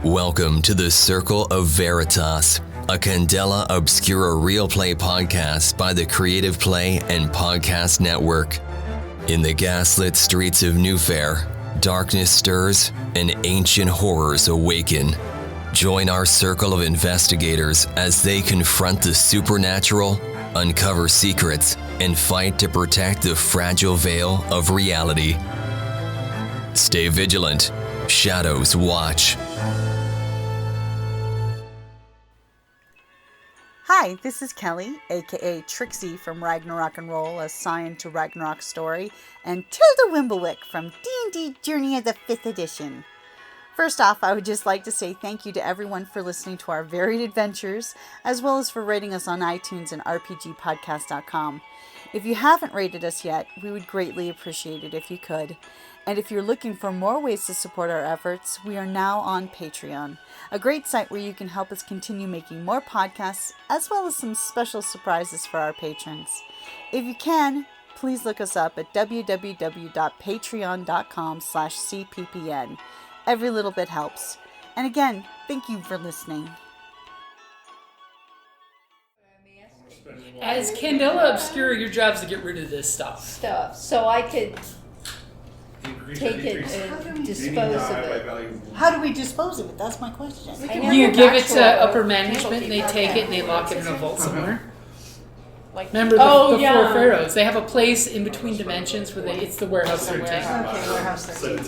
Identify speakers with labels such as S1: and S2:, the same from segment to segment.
S1: Welcome to the Circle of Veritas, a Candela Obscura Realplay podcast by the Creative Play and Podcast Network. In the gaslit streets of Newfair, darkness stirs and ancient horrors awaken. Join our circle of investigators as they confront the supernatural, uncover secrets, and fight to protect the fragile veil of reality. Stay vigilant. Shadows watch.
S2: Hi, this is Kelly, aka Trixie from Ragnarok and Roll, a Scion to Ragnarok story, and Tilda Wimblewick from D&D Journey of the 5th Edition. First off, I would just like to say thank you to everyone for listening to our varied adventures, as well as for rating us on iTunes and rpgpodcast.com. If you haven't rated us yet, we would greatly appreciate it if you could. And if you're looking for more ways to support our efforts, we are now on Patreon, a great site where you can help us continue making more podcasts, as well as some special surprises for our patrons. If you can, please look us up at www.patreon.com/cppn. Every little bit helps. And again, thank you for listening.
S3: As Candela Obscura, your job is to get rid of this stuff.
S4: So I could take it and dispose of it.
S2: How do we dispose of it? That's my question.
S3: You give it to upper management, and they take it and they lock it in a vault somewhere. Remember the four pharaohs? They have a place in between dimensions where it's the warehouse 13.
S2: Okay, warehouse 13.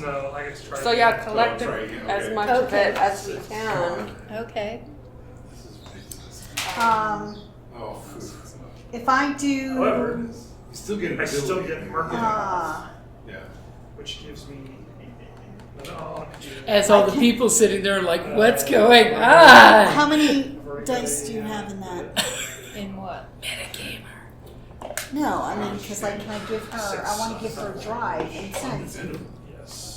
S2: Okay.
S5: So yeah, collect as much of it as we can.
S4: Okay.
S2: If I do...
S6: However, I still get murky. Which gives me...
S3: As all the people sitting there are like, what's going on?
S2: How many dice do you have in that?
S4: In what?
S3: Metagamer.
S2: No, I mean, because like, can I give her? I want to give her drive and sense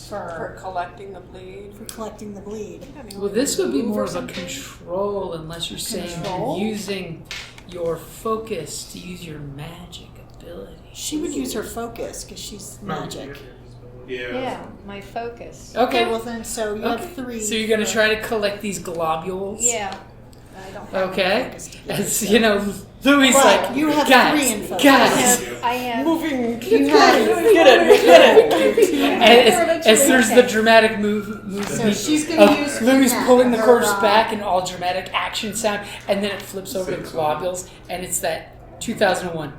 S5: For collecting the bleed.
S2: for collecting the bleed.
S3: Well, this would be more of a control, unless you're saying you're using your focus to use your magic ability.
S2: She would use her focus because she's magic.
S4: Yeah, my focus.
S3: Okay,
S2: Well, then, so you have 3.
S3: So you're going to try to collect these globules?
S4: Yeah.
S2: I don't have
S3: Okay.
S2: any focus to do
S3: As
S2: so.
S3: you know, Louis
S2: Well,
S3: like,
S2: you have
S3: guys,
S2: 3 in focus.
S3: guys.
S4: I have.
S5: Moving.
S2: You have
S3: As there's the dramatic movement
S2: So she's going to use
S3: Louis
S2: that,
S3: pulling the
S2: her,
S3: corpse back and all dramatic action sound, and then it flips over to globules, and it's that 2001.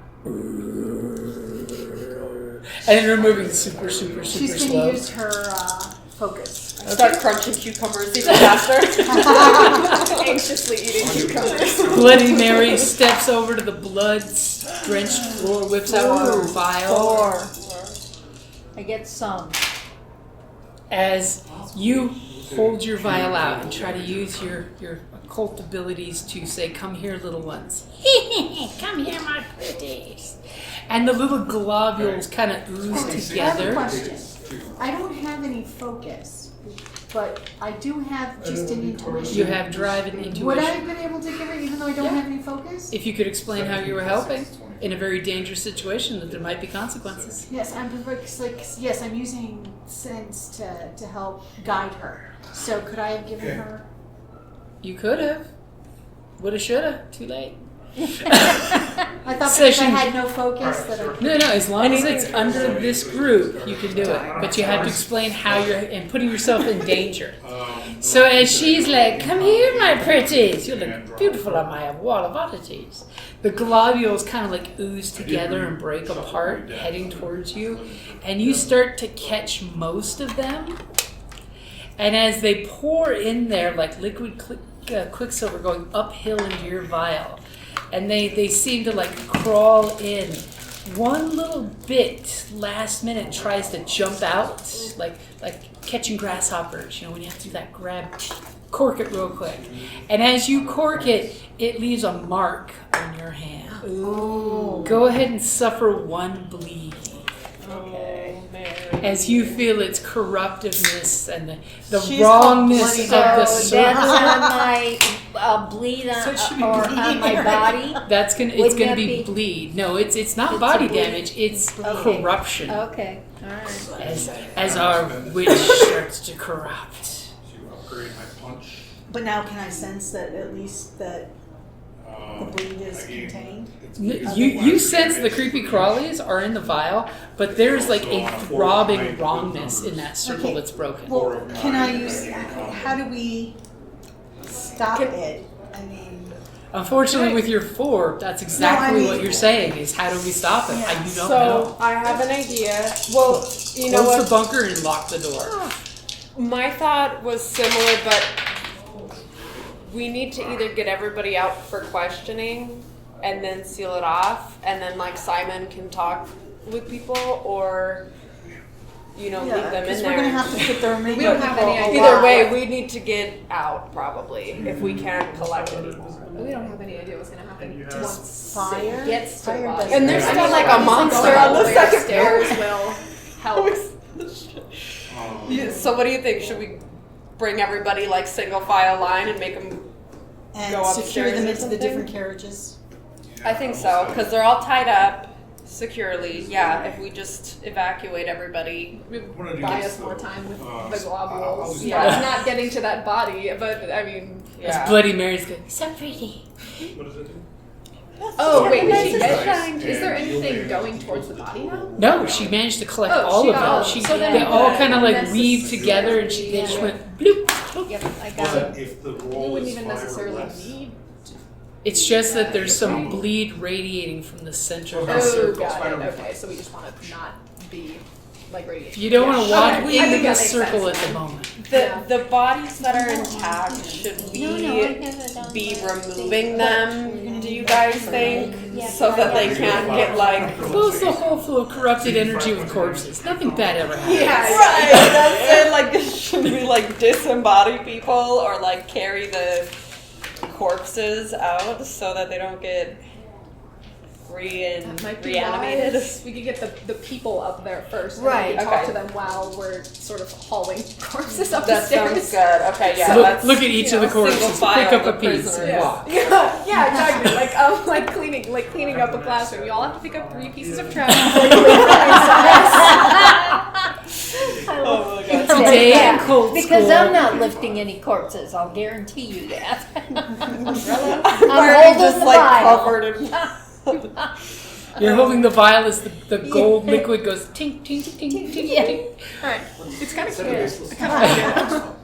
S3: And then removing super
S2: She's going
S3: slow.
S2: to use her focus.
S5: Start crunching cucumbers even faster. Anxiously eating cucumbers.
S3: Bloody Mary steps over to the blood-drenched floor, whips out her vial.
S4: 4. I get some.
S3: As you hold your vial out and try to use your occult abilities to say, come here, little ones. Come here, my pretties. And the little globules kind of ooze
S2: I have a
S3: together.
S2: question. I don't have any focus, but I do have just an intuition.
S3: You have drive and intuition.
S2: Would I have been able to give her even though I don't have any focus?
S3: If you could explain how you were helping in a very dangerous situation that there might be consequences.
S2: Yes, I'm using sense to help guide her. So could I have given her?
S3: You could have. Woulda, shoulda. Too late.
S2: I thought because I had no focus that I.
S3: No, as long as it's under this group, you can do it. But you have to explain how you're and putting yourself in danger. So as she's like, come here, my pretties. You look beautiful on my wall of oddities. The globules kind of like ooze together and break apart, heading towards you. And you start to catch most of them. And as they pour in there like liquid quicksilver going uphill into your vial, and they seem to like crawl in. One little bit last minute tries to jump out, like catching grasshoppers. You know, when you have to do that grab, cork it real quick. And as you cork it, it leaves a mark on your hand.
S2: Ooh.
S3: Go ahead and suffer 1 bleed.
S4: Okay.
S3: As you feel its corruptiveness and the
S2: She's
S3: wrongness of
S2: called
S3: the
S4: So
S3: circle.
S4: that's on my bleed on,
S2: So it should be
S4: or
S2: bleeding,
S4: on my
S2: right?
S4: body.
S3: It's
S4: Wouldn't
S3: gonna
S4: that
S3: be
S4: be-
S3: bleed. No, it's not
S4: It's
S3: body
S4: a bleed.
S3: damage. It's
S4: Okay.
S3: corruption.
S4: Okay. All right.
S3: As our witch starts to corrupt.
S6: create my punch.
S2: But now can I sense that at least that the bleed is contained?
S3: You sense the creepy crawlies are in the vial, but there's like a throbbing wrongness in that circle that's broken.
S2: Well, can I use... How do we stop it? I mean...
S3: Unfortunately, with your 4, that's exactly what you're saying, is how do we stop it?
S2: Yeah.
S3: You don't
S5: So
S3: know.
S5: I have an idea. Well, you know
S3: Close
S5: what?
S3: the bunker and lock the door.
S5: My thought was similar, but we need to either get everybody out for questioning and then seal it off, and then like Simon can talk with people, or leave them in
S2: because
S5: there.
S2: we're going to have to put the remaining
S4: We don't have any
S2: people
S4: idea.
S5: Either
S2: alive.
S5: way, we need to get out probably if we can't collect it.
S4: We don't have any idea what's gonna happen once
S2: Fire?
S4: it gets to
S2: Fire
S4: the body.
S2: doesn't-
S5: And there's
S4: I
S5: still
S4: mean,
S5: like a
S4: obviously
S5: monster
S4: going
S5: on
S4: all
S5: the
S4: way
S5: second
S4: upstairs
S5: floor.
S4: will help.
S5: So what do you think? Should we bring everybody like single file line and make them?
S2: And
S5: Go
S2: secure
S5: upstairs
S2: them
S5: or
S2: into the
S5: something?
S2: different carriages.
S5: I think so, because they're all tied up securely. Yeah, if we just evacuate everybody.
S4: Buy us more time with the globules.
S5: Yeah.
S4: Not getting to that body, but I mean.
S3: As Bloody Mary's going, so pretty.
S6: What does it do?
S4: Oh wait,
S5: Nice
S4: did she
S5: and
S4: get? Is there anything going towards the body now?
S3: No, she managed to collect
S4: Oh,
S3: all
S4: she
S3: of them.
S4: got-
S3: She,
S4: so then
S3: they all
S4: the
S3: kind of like
S4: necess-
S3: weave together, and they just went bloop.
S4: Yep, I got
S6: But
S4: it.
S6: if the
S4: We
S6: roll
S4: wouldn't
S6: is
S4: even
S6: 5 or
S4: necessarily
S6: less,
S4: need.
S3: It's just that there's some bleed radiating from the center of the
S4: Oh,
S3: circle.
S4: got it. Okay, so we just want to not be like radiation.
S3: You don't want to walk
S4: Okay, I
S3: into
S4: think
S3: the
S4: that makes
S3: circle
S4: sense
S3: at the
S4: then.
S3: moment.
S5: The bodies that are intact, should we be removing them? Do you guys think, so that they can't get like?
S3: Well, it's the whole flow of corrupted energy with corpses. Nothing bad ever happens.
S5: Right. That's it. Like, should we like disembody people or like carry the corpses out so that they don't get
S4: That might be
S5: reanimated?
S4: wise. We could get the people up there first. And
S5: Right,
S4: we could talk
S5: okay.
S4: to them while we're sort of hauling corpses up
S5: That
S4: the stairs.
S5: sounds good. Okay, yeah.
S3: Look,
S5: let's,
S3: look at each of the
S5: single
S3: corpses,
S5: file
S3: pick up
S5: the
S3: a piece,
S5: prisoners.
S3: and walk.
S4: Yeah, exactly. Like cleaning up a classroom. You all have to pick up 3 pieces of trash.
S5: Oh my god.
S3: Today in cold
S7: Because
S3: school.
S7: I'm not lifting any corpses, I'll guarantee you that.
S5: We're just
S7: the
S5: like
S7: vial.
S5: covered in.
S3: You're holding the vial as the gold liquid goes tink, tink, tink, tink, tink.
S4: Alright, it's kind of cute. I kind of like it.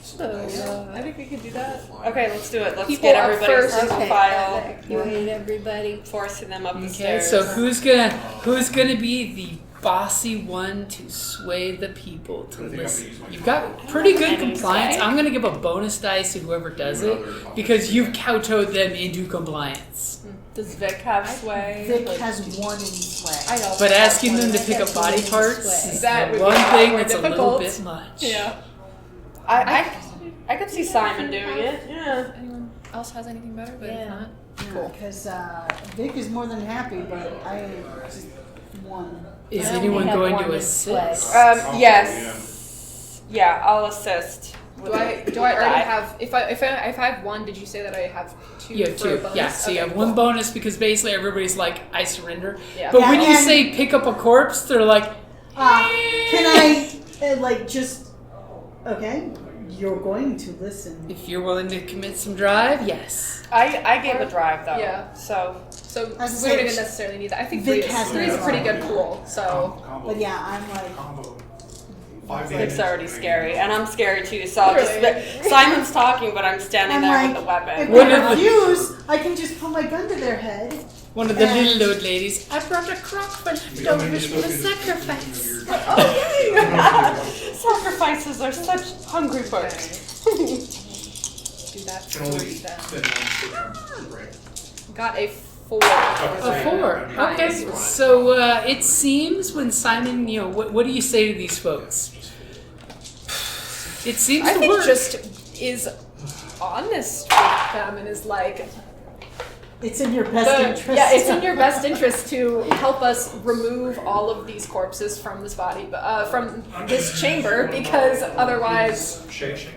S4: So, I think we could do that.
S5: Okay, let's do it. Let's
S4: People
S5: get
S4: up
S5: everybody
S4: first.
S5: single
S7: Okay.
S5: file,
S7: Evacuate everybody.
S5: forcing them up the
S3: Okay,
S5: stairs.
S3: so who's gonna be the bossy one to sway the people to listen? You've got pretty good compliance. I'm gonna give a bonus dice to whoever does it because you've kowtowed them into compliance.
S5: Does Vic have sway?
S2: Vic has one in sway.
S4: I know.
S3: But asking them to pick up body parts is
S4: That would
S3: the
S4: be
S3: one
S4: a lot
S3: thing
S4: more
S3: that's a little
S4: difficult.
S3: bit much.
S4: Yeah.
S5: I could see Simon doing it. Yeah.
S4: Anyone else has anything better? But if
S7: Yeah.
S4: not,
S2: Cool. Because Vic is more than happy, but I just one.
S3: Is
S7: I only
S3: anyone
S7: have
S3: going
S7: one
S3: to
S7: in
S3: assist?
S7: sway.
S5: Yes. Yeah, I'll assist.
S4: do I already have? If I have 1, did you say that I have 2?
S3: You have
S4: for a
S3: 2.
S4: bonus?
S3: Yeah, so you
S4: Okay,
S3: have 1
S4: cool.
S3: bonus because basically everybody's like, I surrender.
S4: Yeah.
S3: But
S2: Yeah,
S3: when you
S2: and-
S3: say pick up a corpse, they're like,
S2: Can I okay? You're going to listen.
S3: if you're willing to commit some drive, yes.
S5: I gave a drive though.
S4: Yeah.
S5: So
S4: So we
S2: As I
S4: don't
S2: said,
S4: even necessarily need that. I think
S2: Vic
S4: 3
S2: has
S4: is a
S2: no
S4: pretty good
S2: problem.
S4: pool. So
S6: Combo.
S2: But yeah, I'm like,
S6: Combo. 5
S5: it's
S6: damage.
S5: already scary, and I'm scary too. So I'll
S4: Literally.
S5: just Simon's talking, but I'm standing
S2: I'm
S5: there
S2: like,
S5: with the weapon.
S2: if
S3: What
S2: they
S3: if the-
S2: refuse, I can just put my gun to their head.
S3: One of the
S2: And-
S3: little old ladies, I brought a crock for leftovers for the sacrifice.
S5: Sacrifices are such hungry birds.
S4: do that
S6: Can only
S4: first then.
S6: spend 1 stick on right.
S4: Got a 4.
S3: A 4. Okay, so it seems when Simon, what do you say to these folks? It seems
S4: I
S3: to
S4: think
S3: work.
S4: just is honest with them and is like,
S2: It's in your best interest.
S4: yeah, it's in your best interest to help us remove all of these corpses from this body, from this chamber, because otherwise,
S6: Shake.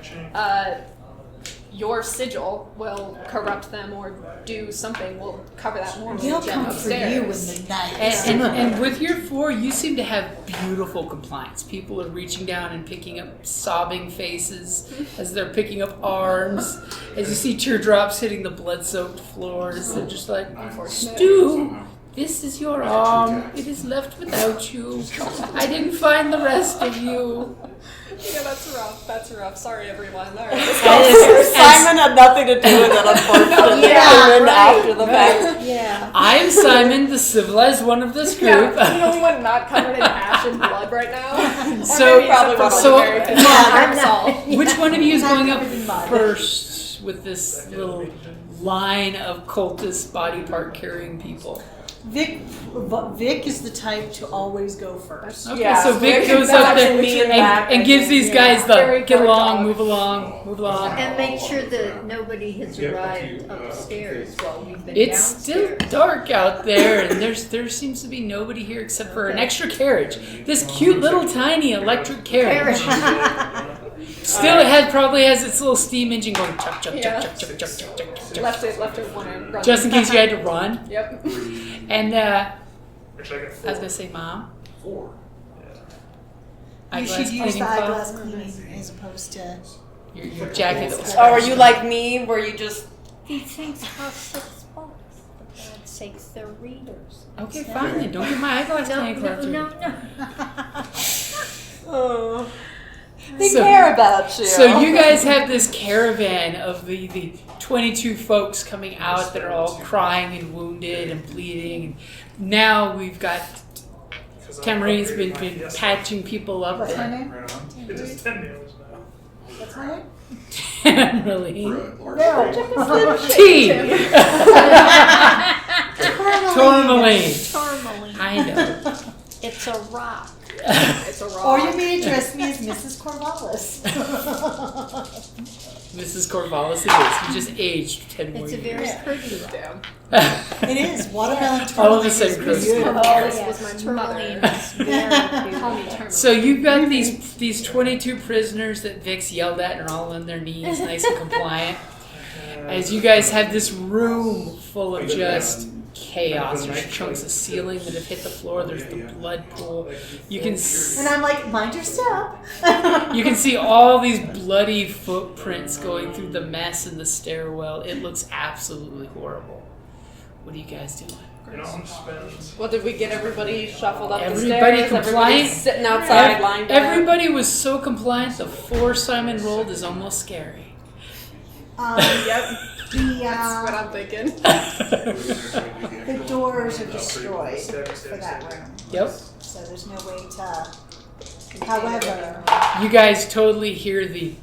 S4: your sigil will corrupt them or do something. We'll cover that more.
S2: They'll come for you in the night.
S3: And with your 4, you seem to have beautiful compliance. People are reaching down and picking up sobbing faces as they're picking up arms. As you see teardrops hitting the blood-soaked floors, they're just like, Stu, this is your arm. It is left without you. I didn't find the rest of you.
S4: Yeah, that's rough. That's rough. Sorry, everyone. All right.
S5: Simon had nothing to do with it, unfortunately. After the fact.
S7: Yeah.
S3: I'm Simon, the civilized one of this group.
S4: Yeah, the only one not covered in ash and blood right now.
S3: So,
S4: probably
S3: which one of you is going up first with this little line of cultist body part carrying people?
S2: Vic is the type to always go first.
S3: Okay,
S5: Yeah,
S3: so Vic
S5: Vic
S3: goes up there
S5: me in the back,
S3: and gives these guys the
S4: Very
S3: get
S4: guard
S3: along,
S4: dog.
S3: move along, move along.
S7: And make sure that nobody has arrived upstairs while we've been
S3: It's still
S7: downstairs.
S3: dark out there, and there seems to be nobody here except for an extra carriage. This cute little tiny electric carriage. Still, it probably has its little steam engine going chuck, chuck, chuck, chuck, chuck, chuck, chuck, chuck, chuck.
S4: Left it one and run.
S3: Just in case you had to run.
S4: Yep.
S3: And I
S6: Actually, I got
S3: was gonna say, Mom.
S6: 4.
S2: You should use the eyeglass cleaning as opposed to...
S3: Your jacket.
S5: Oh, are you like me, where you just...
S7: These things cost $6. For God's sakes, they're readers.
S3: Okay, fine then. Don't get my eyeglass cleaning collector.
S7: No.
S5: They care about you.
S3: So you guys have this caravan of the 22 folks coming out that are all crying and wounded and bleeding. And now we've got Tamarine's been patching people up.
S2: What's my name?
S6: Right on. It's just 10 nails now.
S2: What's my name?
S3: Tamarine's.
S2: No.
S3: T.
S2: Tourmaline.
S3: Tourmaline. I know.
S7: It's a rock.
S4: It's a rock.
S2: Or you may address me as Mrs. Corvallis.
S3: Mrs. Corvallis it is. You just aged 10 more
S7: It's a
S3: years.
S7: very pretty rock.
S4: Damn.
S2: It is. Watermelon
S3: All of
S2: tourmaline
S3: the same
S2: is
S3: Christmas.
S2: beautiful.
S4: This was my mother.
S7: Tourmaline is very
S4: Call me
S7: beautiful.
S4: Terminal.
S3: So you've got these 22 prisoners that Vic's yelled at and are all on their knees, nice and compliant. As you guys have this room full of just chaos. There's chunks of ceiling that have hit the floor. There's the blood pool. You can
S2: And I'm like, mind your step.
S3: you can see all these bloody footprints going through the mess in the stairwell. It looks absolutely horrible. What are you guys doing?
S5: Well, did we get everybody shuffled up
S3: Everybody
S5: the stairs?
S3: compliant?
S5: Everybody's sitting outside, lined up.
S3: Everybody was so compliant. The 4 Simon rolled is almost scary.
S4: Yep.
S2: That's
S4: what I'm thinking.
S2: The doors are destroyed for that room.
S3: Yep.
S2: So there's no way to... However,
S3: You guys totally hear the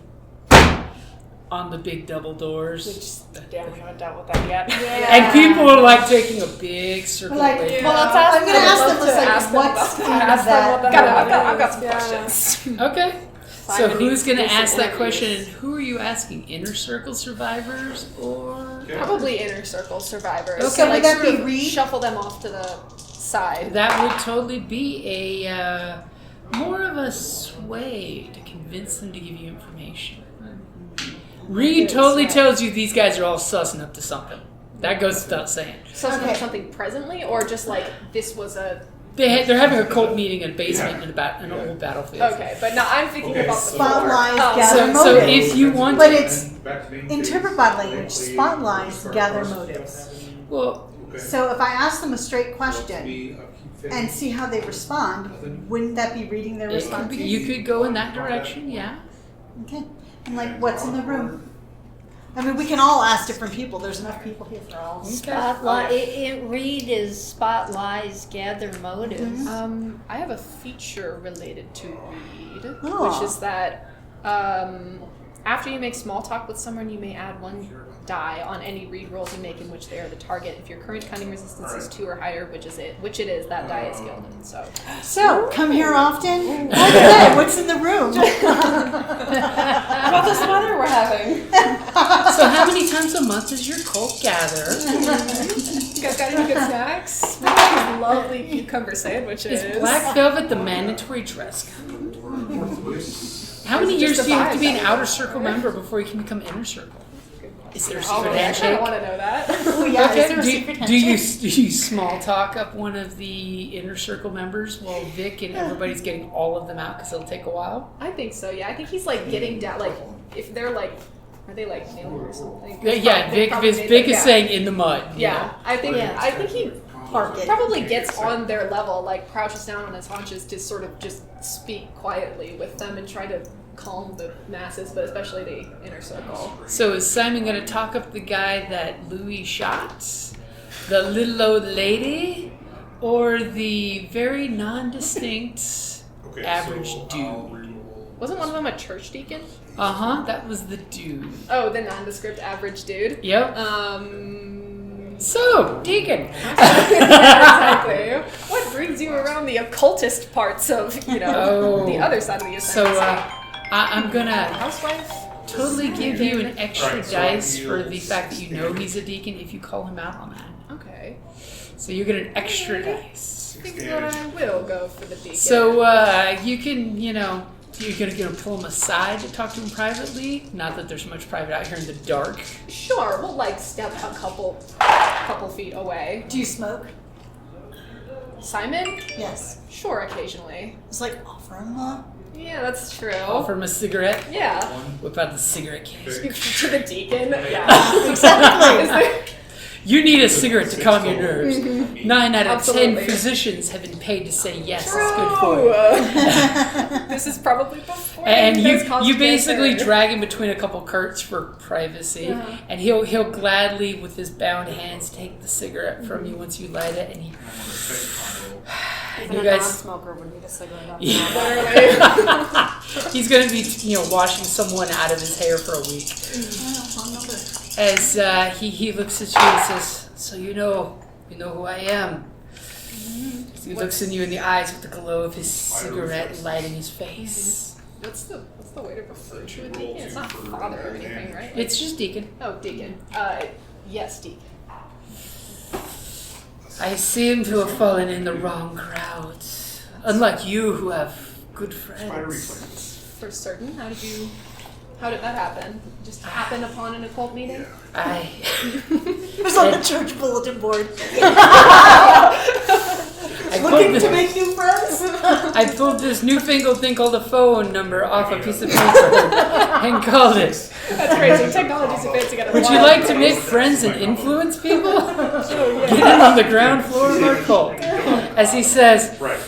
S3: on the big double doors.
S2: which
S5: Damn, we haven't dealt with that yet.
S3: And people are like taking a big circle
S2: Like,
S3: away.
S4: Well, let's ask
S2: I'm going to ask them,
S4: to
S2: just like,
S4: ask them
S2: what's
S4: about
S2: kind
S4: that.
S2: of that...
S4: I've got some questions.
S3: Okay. So
S5: Simon
S3: who's
S5: needs
S3: going to
S5: to do some
S3: ask that
S5: interviews.
S3: question? And who are you asking? Inner Circle survivors or?
S4: Probably inner circle survivors.
S3: Okay.
S2: So would that
S4: sort
S2: be
S4: of
S2: Reed?
S4: Shuffle them off to the side.
S3: That would totally be a more of a sway to convince them to give you information. Reed totally tells you these guys are all sussing up to something. That goes without saying.
S4: So
S2: Okay.
S4: something presently, or just like this was a
S3: They're having a cult meeting in a basement in an old battlefield.
S4: okay, but now I'm thinking about the
S2: Spotlight,
S4: floor.
S2: gather
S3: So
S2: motives.
S3: if you want
S2: But
S3: to,
S2: it's interpret body language, spotlights, gather motives.
S3: well,
S2: So if I ask them a straight question and see how they respond, wouldn't that be reading their
S3: it could
S2: responses?
S3: be, you could go in that direction, yeah.
S2: Okay. And like, what's in the room? I mean, we can all ask different people. There's enough people here for all.
S7: Spotlight. Read is spotlights, gather motives.
S4: I have a feature related to read,
S2: Oh.
S4: which is that after you make small talk with someone, you may add 1 die on any read rolls you make in which they are the target. If your current cunning resistance is 2 or higher, which it is, that die is gilded.
S2: So, come here often. Okay, what's in the room?
S5: How about this weather we're having?
S3: So how many times a month does your cult gather?
S4: You guys got any good snacks? We got these lovely cucumber sandwiches.
S3: Is black velvet the mandatory dress code? How many years do you have to be an outer circle member before you can become inner circle? Is there a
S4: Oh,
S3: secret
S4: I kind
S3: handshake?
S4: of want to know that.
S2: Oh yeah, is there a secret
S3: Do you
S2: handshake?
S3: small talk up one of the inner circle members while Vic and everybody's getting all of them out because it'll take a while?
S4: I think so. Yeah, I think he's like getting down. Like if they're like, are they like nailed or something?
S3: Yeah, Vic is saying in the mud. you
S4: Yeah,
S3: know?
S4: I think he
S2: Park it.
S4: probably gets on their level, like crouches down on his haunches to sort of just speak quietly with them and try to calm the masses, but especially the inner circle.
S3: So is Simon going to talk up the guy that Louis shot, the little old lady, or the very non-distinct average dude?
S4: Wasn't one of them a church deacon?
S3: That was the dude.
S4: Oh, the nondescript average dude.
S3: Yep. So, Deacon.
S4: Exactly. What brings you around the occultist parts of, the other side of the
S3: So,
S4: ascendancy?
S3: I'm gonna
S4: Housewife?
S3: totally give you an extra dice for the fact that you know he's a deacon if you call him out on that.
S4: Okay.
S3: So you get an extra dice.
S4: I think that I will go for the deacon.
S3: So, you can, you're gonna pull him aside to talk to him privately. Not that there's much private out here in the dark.
S4: Sure, we'll step a couple feet away.
S2: Do you smoke?
S4: Simon?
S2: Yes.
S4: Sure, occasionally.
S2: It's like offer him
S4: Yeah, that's true.
S3: Offer him a cigarette.
S4: Yeah.
S3: Whip out the cigarette case.
S4: To the deacon? Yeah.
S2: exactly.
S3: You need a cigarette to calm your nerves. 9 out of
S4: Absolutely.
S3: 10 physicians have been paid to say yes, it's good for you.
S4: This is probably before.
S3: And
S4: those
S3: you
S4: consequences
S3: basically
S4: are-
S3: drag him between a couple curts for privacy, and he'll gladly, with his bound hands, take the cigarette from you once you light it, and he.
S5: Even
S3: You
S5: a
S3: guys,
S5: non-smoker would need a cigarette.
S3: yeah. He's gonna be, washing someone out of his hair for a week. As he looks at you and says, "So you know who I am." He looks in you in the eyes with the glow of his cigarette lighting his face.
S4: What's the way to refer to a deacon? It's not father or anything, right?
S3: It's just Deacon.
S4: Oh, deacon. Yes, deacon.
S3: I seem to have fallen in the wrong crowd. Unlike you, who have good friends.
S4: For certain. How did that happen? Just happen upon an occult meeting?
S2: It was on the church bulletin board.
S3: I
S2: Looking
S3: pulled
S2: to make new friends?
S3: I pulled this newfangled thing called a phone number off a piece of paper and called it.
S4: That's crazy. Technology's advancing at a
S3: Would you
S4: wild
S3: like to
S4: pace.
S3: make friends and influence people? Get in on the ground floor of our cult. As he says,
S6: Right.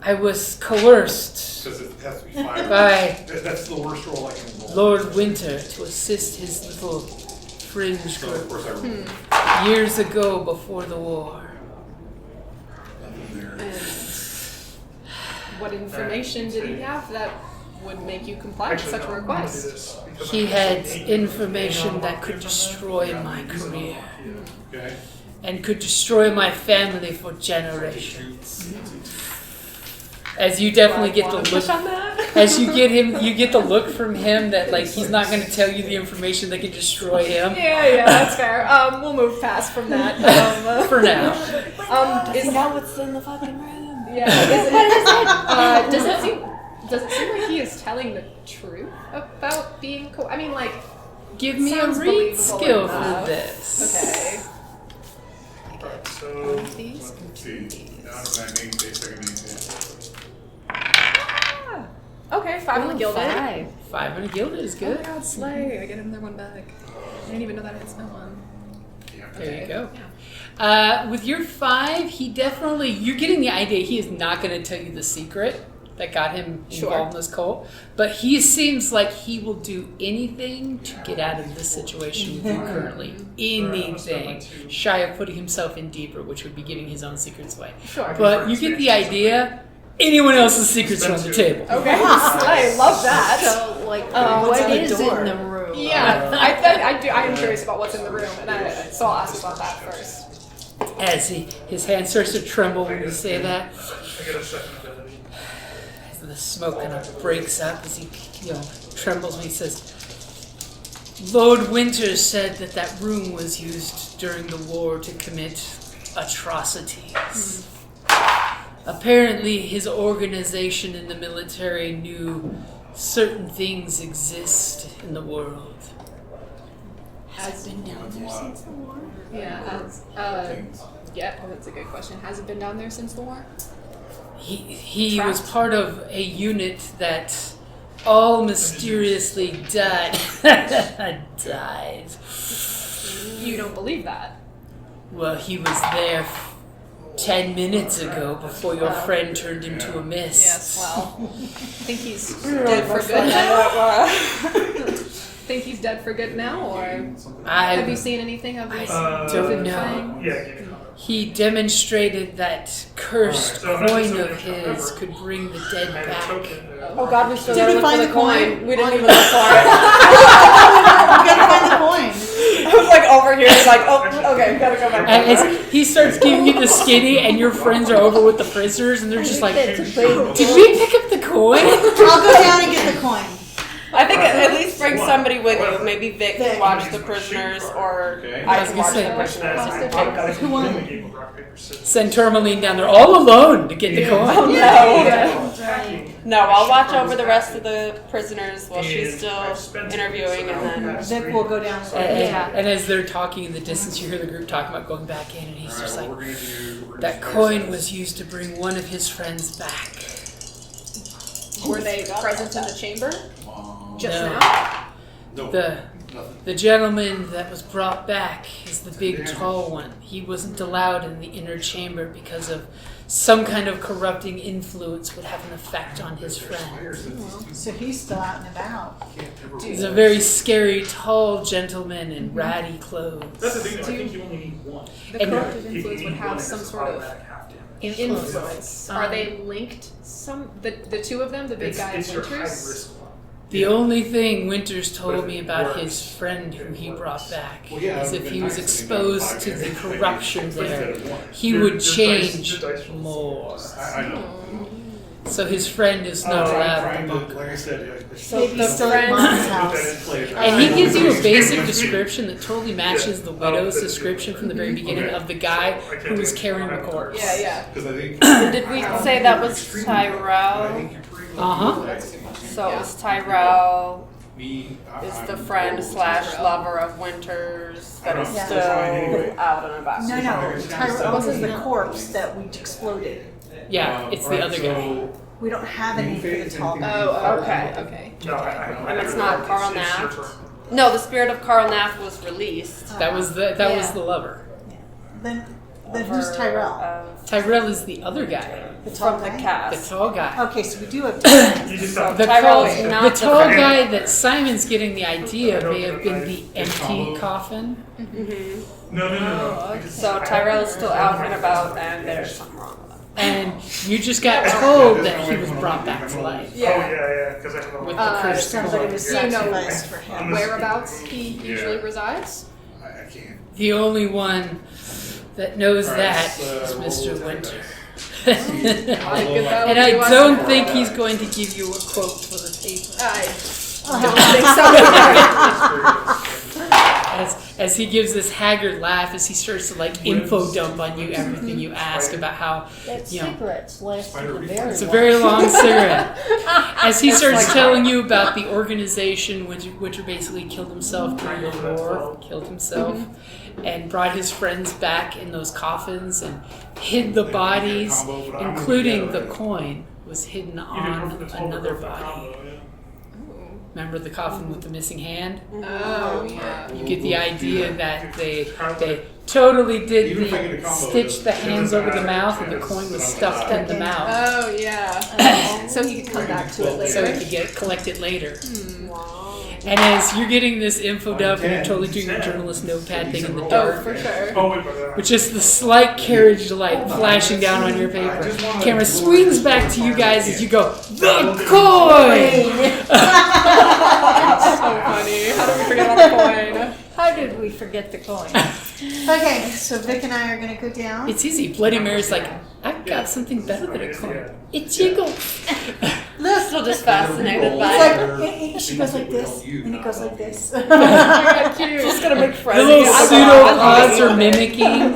S3: I was coerced
S6: Because it has to be 5.
S3: by
S6: That's the worst roll I can roll.
S3: Lord Winter to assist his little fringe
S6: So of
S3: group
S6: course I roll.
S3: years ago before the war.
S4: What information did he have that would make you comply with such a request?
S3: He had information that could destroy my career
S6: Okay.
S3: and could destroy my family for generations. As you definitely get the look,
S4: on that?
S3: as you get the look from him that he's not going to tell you the information that can destroy him
S4: Yeah, that's fair. We'll move past from that.
S3: for now.
S5: Is that what's in the fucking room?
S4: Yeah. Does it seem like he is telling the truth about being I mean,
S3: Give me a
S4: sounds
S3: read
S4: believable
S3: skill
S4: enough.
S3: for this.
S4: Okay.
S6: Alright, so let's see. Now I name second name.
S4: Okay, 5 on the gilded.
S3: 5 and a gilded is
S4: Oh
S3: good.
S4: my god, slay. I get another one back. I didn't even know that I had spent one.
S3: There you go.
S4: Yeah.
S3: With your 5, you're getting the idea he is not going to tell you the secret that got him involved in this cult, but he seems like he will do anything to get out of this situation with you currently. Anything. Shy of putting himself in deeper, which would be giving his own secrets away.
S4: Sure.
S3: But you get the idea. Anyone else's secrets are on the table.
S4: Okay, slay. Love that.
S5: So, what
S2: on the
S5: is
S2: door?
S5: in the room?
S4: Yeah, I am curious about what's in the room, so I'll ask about that first.
S3: As his hand starts to tremble when you say that.
S6: I get a second ability.
S3: As the smoke kind of breaks up as he trembles when he says, Lord Winter said that room was used during the war to commit atrocities. Apparently his organization in the military knew certain things exist in the world. Has been down there since the war.
S4: Yeah. Yeah, that's a good question. Has it been down there since the war?
S3: He was part of a unit that all mysteriously died. Died.
S4: You don't believe that?
S3: Well, he was there 10 minutes ago before your friend turned into a mist.
S4: Yes, well, think he's dead for good now? Think he's dead for good now, or have you seen anything of this?
S3: Don't know.
S6: Yeah.
S3: He demonstrated that cursed coin of his could bring the dead back.
S5: Oh God, we still
S2: Did
S5: gotta
S2: we
S5: look
S2: find
S5: for
S2: the
S5: the coin.
S2: coin?
S5: We didn't even look for it.
S2: We gotta find the coin.
S5: I was like over here, like, oh, okay, gotta go back.
S3: And as he starts giving you the skinny, and your friends are over with the prisoners, and they're just like,
S7: That's a big
S3: did we pick up the coin?
S2: I'll go down and get the coin.
S5: I think at least bring somebody with you. Maybe Vic can watch the prisoners, or I can watch the prisoners.
S2: Who won?
S3: Send Tourmaline down there all alone to get the coin.
S5: No, I'll watch over the rest of the prisoners while she's still interviewing, and then
S2: Vic will go down.
S3: And as they're talking in the distance, you hear the group talking about going back in, and he's just like, that coin was used to bring one of his friends back.
S4: Were they present in the chamber? Just
S3: No.
S4: now?
S3: The gentleman that was brought back is the big tall one. He wasn't allowed in the inner chamber because of some kind of corrupting influence would have an effect on his friend.
S2: So he's still out and about.
S3: He's a very scary, tall gentleman in ratty clothes.
S6: That's the thing, I think you only need one.
S4: The
S3: And-
S4: corruptive influence would have some sort of influence. Are they linked? The two of them, the big guy and
S6: It's your high
S4: Winters?
S6: risk one.
S3: The only thing Winters told me about his friend who he brought back is if he was exposed to the corruption there, he would change more.
S6: I know.
S3: So his friend is not allowed in the book.
S6: Like I said,
S2: So he's still at Mom's house.
S3: And he gives you a basic description that totally matches the widow's description from the very beginning of the guy who was carrying the corpse.
S4: Yeah.
S5: did we say that was Tyrell?
S3: Uh-huh.
S5: So it was Tyrell is the friend / lover of Winters that is
S2: Yeah.
S5: still out and about.
S2: No. Tyrell is the corpse that we exploded.
S3: Yeah, it's the other guy.
S2: We don't have any for the tall guy.
S5: Oh, okay.
S6: No, I
S5: And it's not Carl Naft? No, the spirit of Carl Naft was released.
S3: That was the lover.
S2: Then who's Tyrell?
S3: Tyrell is the other guy.
S2: The tall
S5: From the
S2: guy?
S3: The
S5: cast.
S3: tall guy.
S2: Okay, so we do have.
S6: You just
S3: The
S5: Tyrell
S3: tall,
S5: is
S3: the
S5: not
S3: tall
S5: the friend.
S3: guy that Simon's getting the idea may have been the empty coffin.
S6: No.
S5: So Tyrell is still out and about, and there's something wrong with him.
S3: And you just got told that he was brought back to life.
S6: Yeah, because I have
S3: With
S6: a
S3: the cursed
S2: Somebody
S3: coin.
S2: was
S4: Do you know
S2: sacrificed for him.
S4: whereabouts he usually resides?
S6: I can't.
S3: The only one that knows that is Mr. Winter. And I don't think he's going to give you a quote for the paper.
S4: I don't think so.
S3: As he gives this haggard laugh as he starts to like info dump on you everything you ask about how,
S7: That
S3: you know,
S7: cigarettes lasted a very
S3: it's a
S7: long
S3: very long cigarette. As he starts telling you about the organization which basically killed himself during the war, killed himself, and brought his friends back in those coffins and hid the bodies, including the coin, was hidden on another body. Remember the coffin with the missing hand?
S4: Oh, yeah.
S3: You get the idea that they totally did stitch the hands over the mouth and the coin was stuffed in the mouth.
S4: Oh, yeah. So he could come back to it
S3: So
S4: later.
S3: he could collect it later. And as you're getting this info dump and you're totally doing your journalist notepad thing in the
S4: Oh,
S3: dark,
S4: for sure.
S3: with just the slight carriage light flashing down on your paper, camera swings back to you guys as you go, the coin!
S4: So funny. How did we forget about the coin?
S7: How did we forget the coin?
S2: Okay, so Vic and I are gonna go down.
S3: It's easy. Bloody Mary's like, I've got something better than a coin. It jiggles.
S2: Look,
S5: Still just fascinated
S2: it's
S5: by
S2: like she goes like this, and it goes like this.
S5: Just gonna make friends.
S3: The little
S5: Yeah,
S3: pseudopods are mimicking.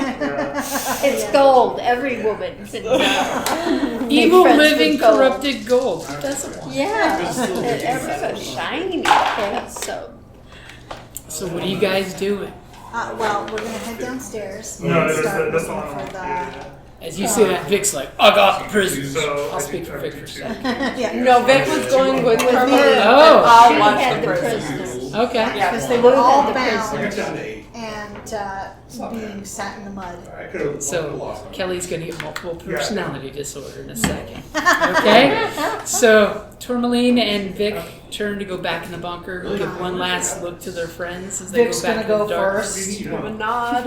S7: It's gold. Every woman should know.
S3: Evil
S7: friends
S3: living
S7: with gold.
S3: corrupted gold. Who doesn't want?
S7: Yeah, everything's shiny. Okay, so
S3: So what are you guys doing?
S2: Well, we're gonna head downstairs.
S6: No,
S2: and
S6: that's
S2: start
S6: the
S2: looking
S6: one.
S2: for the.
S3: As you say that, Vic's like, I got the prisoners.
S6: So,
S3: I'll speak for Vic for a second.
S2: Yeah.
S5: No, Vic was going with
S2: With
S5: Carmen.
S2: me.
S3: Oh.
S5: I'll
S7: She
S5: watch
S7: had
S5: the
S7: the
S5: prisoners.
S7: prisoners.
S3: Okay.
S5: Yeah.
S2: Because they were all
S7: the
S2: bound
S7: prisoners.
S2: and being sat in the mud.
S3: So Kelly's gonna get multiple personality disorder in a second. Okay? So Tourmaline and Vic turn to go back in the bunker, give one last look to their friends as they
S2: Vic's
S3: go back
S2: gonna
S3: in the
S2: go
S3: dark.
S2: first.
S5: Give a nod.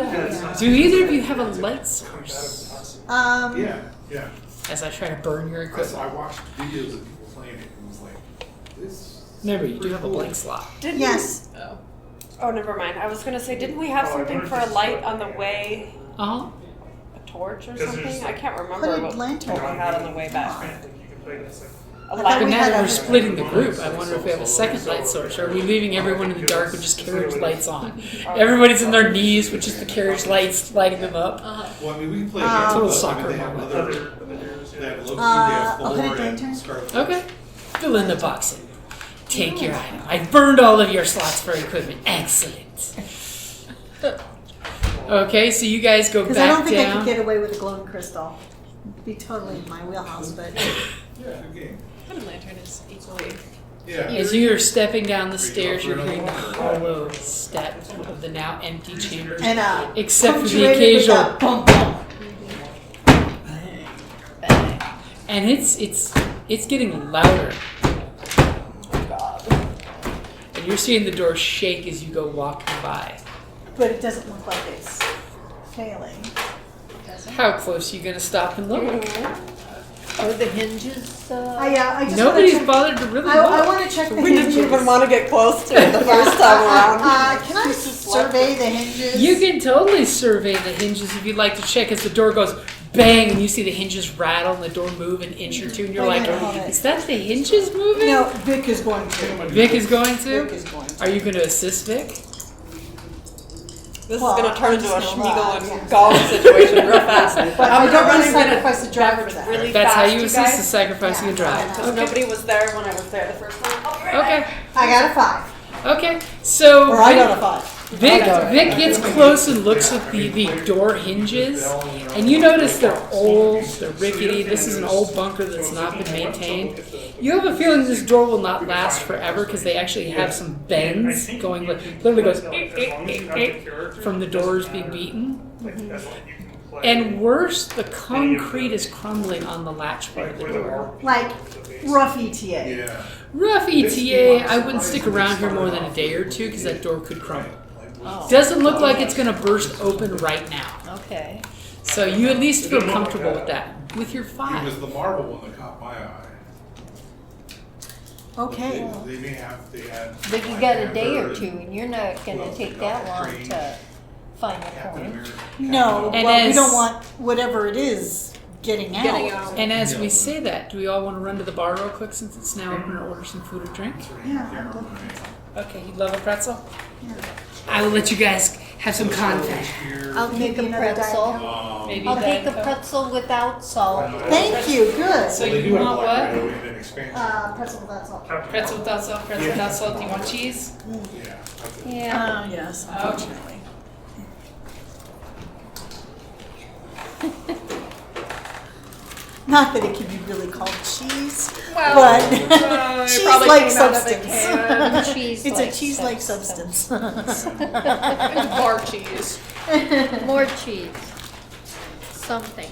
S3: Do either of you have a light source?
S6: Yeah.
S3: As I try to burn your
S6: So
S3: equipment.
S6: I watched videos of people playing it and was like, this.
S3: Remember, you do have a blank slot.
S2: Yes.
S5: Oh, never mind. I was gonna say, didn't we have something for a light on the way?
S3: Uh-huh.
S5: A torch or
S6: Because
S5: something?
S6: there's-
S5: I can't
S2: Put
S5: remember
S2: a
S5: what
S2: lantern
S5: we had on the way back.
S6: I think you can play this.
S5: A
S2: thought
S3: But
S5: light.
S2: we
S3: now
S2: had
S3: that we're
S2: a-
S3: splitting the group, I wonder if we have a second light source, or are we leaving everyone in the dark with just carriage lights on? Everybody's on their knees with just the carriage lights lighting them up.
S6: Well, I mean, we can play
S3: Total
S6: games,
S3: soccer
S6: they have
S3: moment.
S6: other, they have Loki, they have
S2: I'll
S6: Thor,
S2: put a
S6: and
S2: lantern.
S6: Scarlet.
S3: Okay. Fill in the box. Take your item. I've burned all of your slots for equipment. Excellent. Okay, so you guys go
S2: Because I don't
S3: back
S2: think I
S3: down.
S2: could get away with a glowing crystal. It'd be totally in my wheelhouse, but
S6: Yeah, good game.
S4: Hooded lantern is equally.
S6: Yeah.
S3: As you are stepping down the stairs, you're hearing the hollow step of the now empty chamber.
S2: and
S3: Except for the
S2: punctuated with
S3: occasional
S2: a bump bump.
S3: and it's getting louder. And you're seeing the door shake as you go walking by.
S2: But it doesn't look like it's failing.
S3: How close are you gonna stop and look?
S7: Are the hinges?
S2: I just
S3: Nobody's
S2: wanna check,
S3: bothered to really
S2: I
S3: look.
S2: want to check the
S5: We
S2: hinges.
S5: didn't even want to get close to it the first time around.
S2: Can I survey the hinges?
S3: You can totally survey the hinges if you'd like to check as the door goes bang and you see the hinges rattle and the door move an inch or two and you're
S2: Wait a
S3: like,
S2: minute, hold it.
S3: is that the hinges moving?
S2: No, Vic is going to.
S3: Vic is going to?
S2: Vic is going to.
S3: Are you going to assist Vic?
S5: This
S2: Well,
S5: is going to turn
S2: I'm
S5: into a
S2: just gonna
S5: Schmiegel
S2: lie,
S5: and
S2: yeah.
S5: Gall situation real fast.
S2: But I don't want to
S5: running
S2: sacrifice the driver for that.
S5: really
S3: That's
S5: fast,
S3: how you
S5: you
S3: assist
S5: guys.
S3: the sacrificing a drive.
S5: Because nobody was there when I was there the first time. I'll be right
S3: Okay.
S5: back.
S2: I got a 5.
S3: Okay. So
S2: Or I got a 5.
S3: Vic gets close and looks at the door hinges, and you notice they're old, they're rickety. This is an old bunker that's not been maintained. You have a feeling this door will not last forever because they actually have some bends going, literally goes from the doors being beaten. And worse, the concrete is crumbling on the latch part of the door.
S2: Like rough ETA.
S6: Yeah.
S3: Rough ETA, I wouldn't stick around here more than a day or two because that door could crumble. Doesn't look like it's going to burst open right now.
S7: Okay.
S3: So you at least feel comfortable with that. With your
S6: It was
S3: 5.
S6: the marble one that caught my eye.
S2: Okay.
S6: They may have, they had.
S7: But you got a day or two, and you're not gonna take that long to find a coin.
S2: No,
S3: And
S2: well, we
S3: as-
S2: don't want whatever it is getting out.
S5: Getting out.
S3: And as we say that, do we all want to run to the bar real quick since it's now open and order some food or drink?
S2: Yeah.
S3: Okay, you love a pretzel? I will let you guys have some confetti.
S2: I'll
S7: Take a
S2: another
S7: pretzel.
S2: Diet
S3: Maybe
S7: I'll take a
S3: Diet Coke.
S7: pretzel without salt.
S2: Coke. Thank you. Good.
S3: So
S6: They do
S3: you
S6: have
S3: want
S6: Black
S3: what?
S6: Widow and an expansion.
S2: Pretzel without salt.
S3: Pretzel without salt, pretzel without salt. Do you want cheese?
S6: Yeah.
S7: Yeah.
S2: Yes, unfortunately. Not that it can be really called cheese, but
S5: it
S2: cheese-like
S5: probably came out of a
S2: substance.
S7: Cheese.
S2: It's a cheese-like substance.
S4: Bar cheese.
S7: More cheese. Something